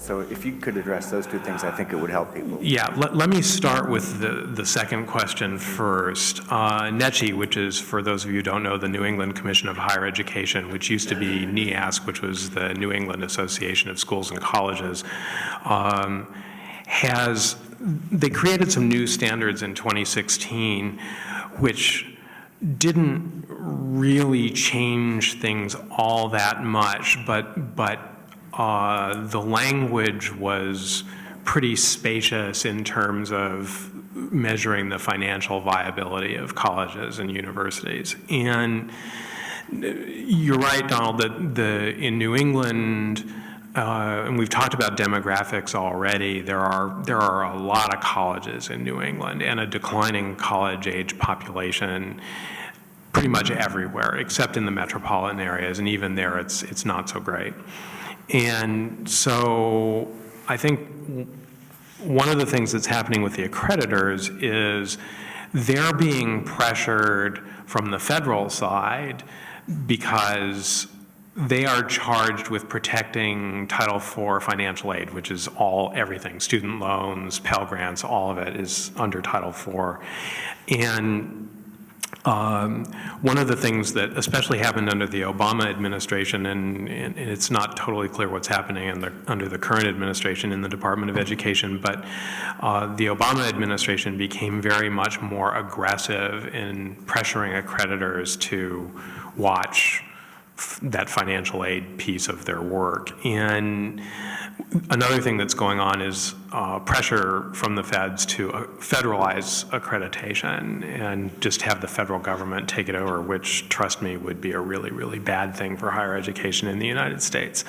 So if you could address those two things, I think it would help people. Yeah, let me start with the second question first. GNAT-TV, which is, for those of you who don't know, the New England Commission of Higher Education, which used to be NEASC, which was the New England Association of Schools and Colleges, they created some new standards in 2016, which didn't really change things all that much, but the language was pretty spacious in terms of measuring the financial viability of colleges and universities. And you're right, Donald, that in New England, and we've talked about demographics already, there are a lot of colleges in New England and a declining college-age population pretty much everywhere, except in the metropolitan areas, and even there it's not so great. And so I think one of the things that's happening with the accreditors is they're being pressured from the federal side because they are charged with protecting Title IV financial aid, which is everything, student loans, Pell Grants, all of it is under Title IV. And one of the things that especially happened under the Obama administration, and it's not totally clear what's happening under the current administration in the Department of Education, but the Obama administration became very much more aggressive in pressuring accreditors to watch that financial aid piece of their work. And another thing that's going on is pressure from the feds to federalize accreditation and just have the federal government take it over, which, trust me, would be a really, really bad thing for higher education in the United States.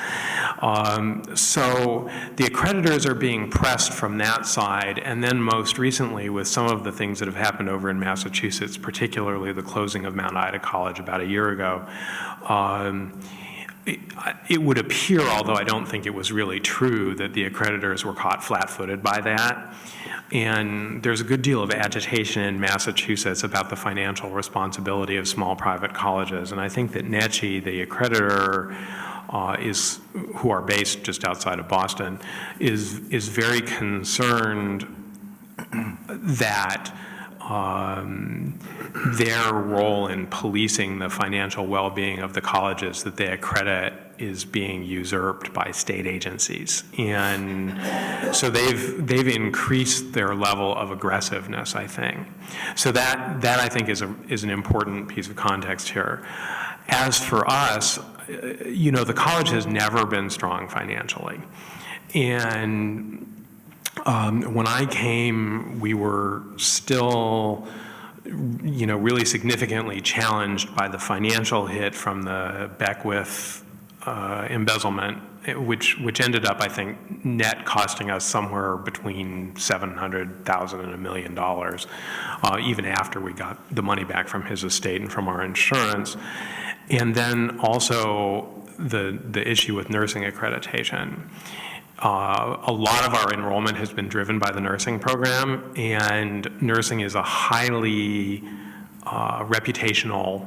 So the accreditors are being pressed from that side, and then most recently with some of the things that have happened over in Massachusetts, particularly the closing of Mount Ida College about a year ago, it would appear, although I don't think it was really true, that the accreditors were caught flat-footed by that. And there's a good deal of agitation in Massachusetts about the financial responsibility of small private colleges. And I think that GNAT-TV, the accreditor, who are based just outside of Boston, is very concerned that their role in policing the financial well-being of the colleges that they accredit is being usurped by state agencies. And so they've increased their level of aggressiveness, I think. So that I think is an important piece of context here. As for us, you know, the college has never been strong financially. And when I came, we were still, you know, really significantly challenged by the financial hit from the Beckwith embezzlement, which ended up, I think, net costing us somewhere between $700,000 and $1 million, even after we got the money back from his estate and from our insurance. And then also the issue with nursing accreditation. A lot of our enrollment has been driven by the nursing program, and nursing is a highly reputational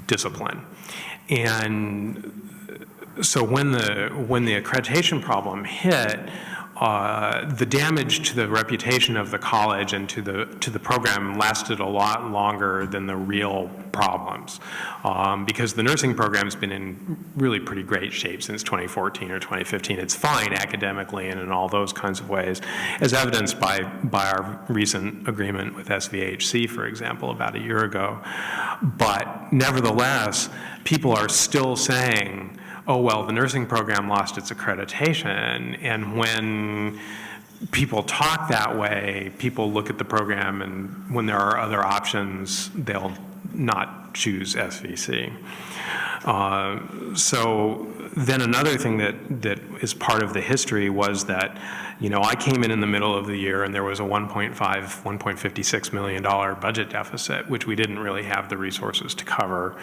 discipline. And so when the accreditation problem hit, the damage to the reputation of the college and to the program lasted a lot longer than the real problems, because the nursing program's been in really pretty great shape since 2014 or 2015. It's fine academically and in all those kinds of ways, as evidenced by our recent agreement with SVHC, for example, about a year ago. But nevertheless, people are still saying, oh, well, the nursing program lost its accreditation. And when people talk that way, people look at the program, and when there are other options, they'll not choose SVC. So then another thing that is part of the history was that, you know, I came in the middle of the year and there was a $1.56 million budget deficit, which we didn't really have the resources to cover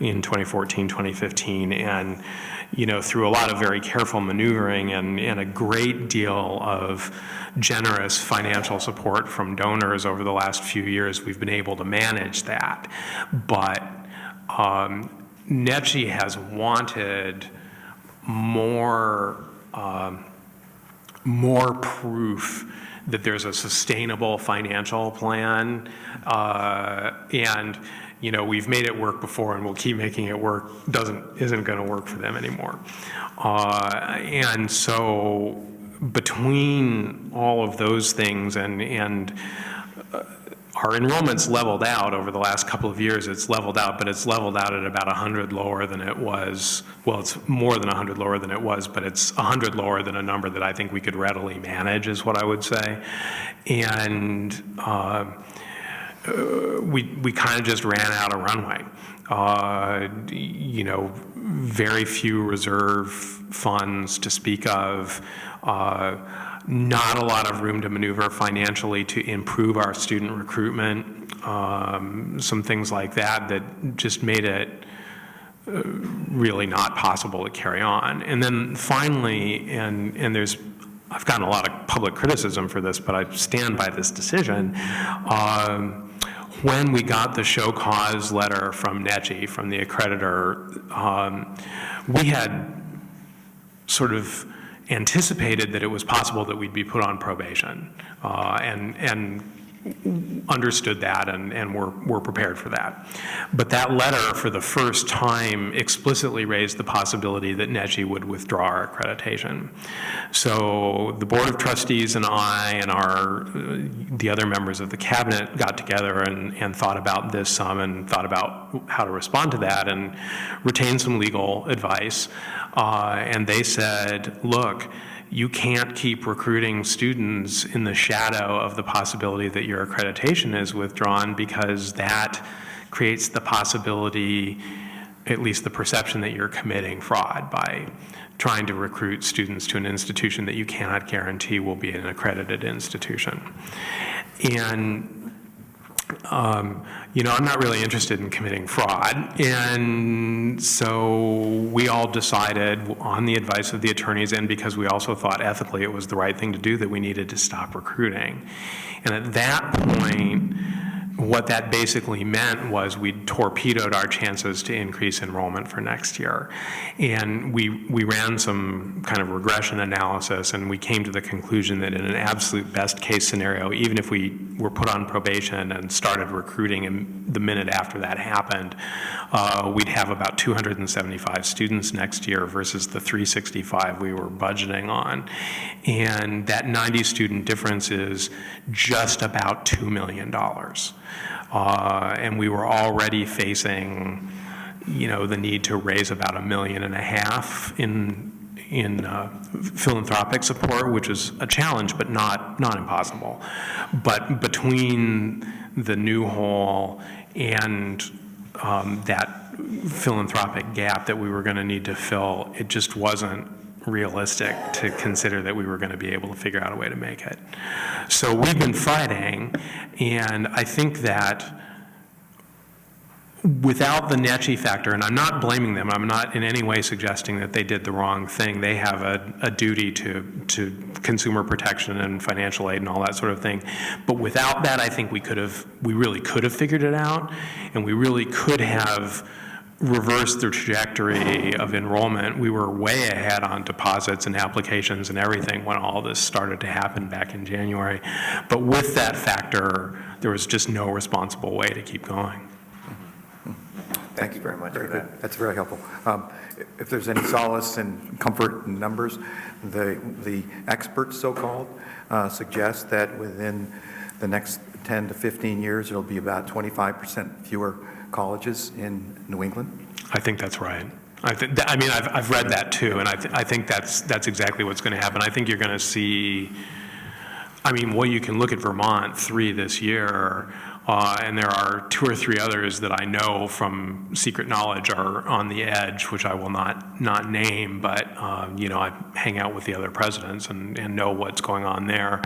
in 2014, 2015. And, you know, through a lot of very careful maneuvering and a great deal of generous financial support from donors over the last few years, we've been able to manage that. But GNAT-TV has wanted more more proof that there's a sustainable financial plan, and we've made it work before, and we'll keep making it work. Isn't going to work for them anymore, and so between all of those things and our enrollment's leveled out over the last couple of years. It's leveled out, but it's leveled out at about 100 lower than it was. Well, it's more than 100 lower than it was, but it's 100 lower than a number that I think we could readily manage, is what I would say. And we kind of just ran out of runway. Very few reserve funds to speak of. Not a lot of room to maneuver financially to improve our student recruitment, some things like that just made it really not possible to carry on. And then finally, and I've gotten a lot of public criticism for this, but I stand by this decision. When we got the show cause letter from NETG, from the accreditor, we had sort of anticipated that it was possible that we'd be put on probation, and understood that and were prepared for that. But that letter, for the first time, explicitly raised the possibility that NETG would withdraw our accreditation. So the Board of Trustees and I and the other members of the cabinet got together and thought about this some, and thought about how to respond to that, and retained some legal advice. And they said, look, you can't keep recruiting students in the shadow of the possibility that your accreditation is withdrawn, because that creates the possibility, at least the perception, that you're committing fraud by trying to recruit students to an institution that you cannot guarantee will be an accredited institution. And I'm not really interested in committing fraud, and so we all decided, on the advice of the attorneys, and because we also thought ethically it was the right thing to do, that we needed to stop recruiting. And at that point, what that basically meant was we torpedoed our chances to increase enrollment for next year. And we ran some kind of regression analysis, and we came to the conclusion that in an absolute best case scenario, even if we were put on probation and started recruiting the minute after that happened, we'd have about 275 students next year versus the 365 we were budgeting on. And that 90 student difference is just about $2 million. And we were already facing, the need to raise about $1.5 million in philanthropic support, which is a challenge, but not impossible. But between the new hole and that philanthropic gap that we were going to need to fill, it just wasn't realistic to consider that we were going to be able to figure out a way to make it. So we've been fighting, and I think that without the NETG factor, and I'm not blaming them, I'm not in any way suggesting that they did the wrong thing. They have a duty to consumer protection and financial aid and all that sort of thing. But without that, I think we really could have figured it out, and we really could have reversed the trajectory of enrollment. We were way ahead on deposits and applications and everything when all this started to happen back in January. But with that factor, there was just no responsible way to keep going. Thank you very much for that. That's very helpful. If there's any solace and comfort in numbers, the experts, so-called, suggest that within the next 10 to 15 years, there'll be about 25% fewer colleges in New England? I think that's right. I've read that too, and I think that's exactly what's going to happen. I think you're going to see, you can look at Vermont, 3 this year, and there are 2 or 3 others that I know from secret knowledge are on the edge, which I will not name, but I hang out with the other presidents and know what's going on there.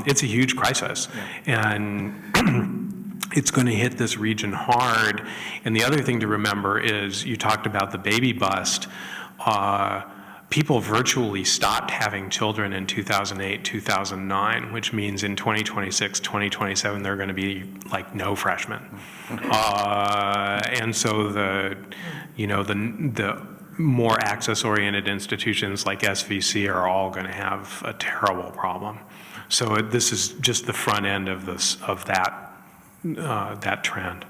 It's a huge crisis, and it's going to hit this region hard. And the other thing to remember is, you talked about the baby bust. People virtually stopped having children in 2008, 2009, which means in 2026, 2027, there are going to be like no freshmen. And so the more access-oriented institutions like SVC are all going to have a terrible problem. So this is just the front end of that trend.